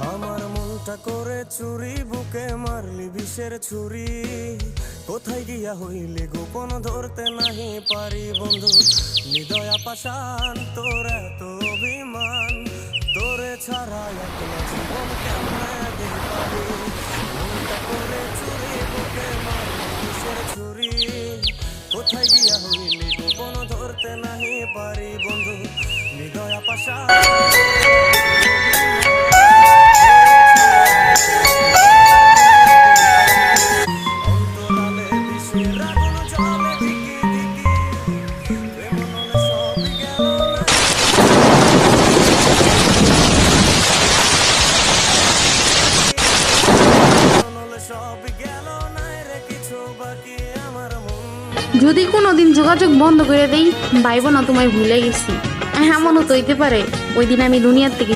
আমার মনটা করে চুরি, বুকে মারলি বিষের ছুরি। কোথায় গিয়া হইলি গোপন ধরতে নাহি পারি বন্ধু। হৃদয়া পাষাণ তোর এত অভিমান, তোরে ছাড়া একলা জীবন কেমনে দিতে পারি। মনটা করে চুরি, বুকে মারলি বিষের ছুরি। কোথায় গিয়া হইলি গোপন ধরতে নাহি পারি বন্ধু। হৃদয়া পাষাণ যদি কোনোদিন যোগাযোগ বন্ধ করে দেই, ভাইব না তোমায় ভুলে গেছি। এমনও তো হইতে পারে ওই দিন আমি দুনিয়ার থেকে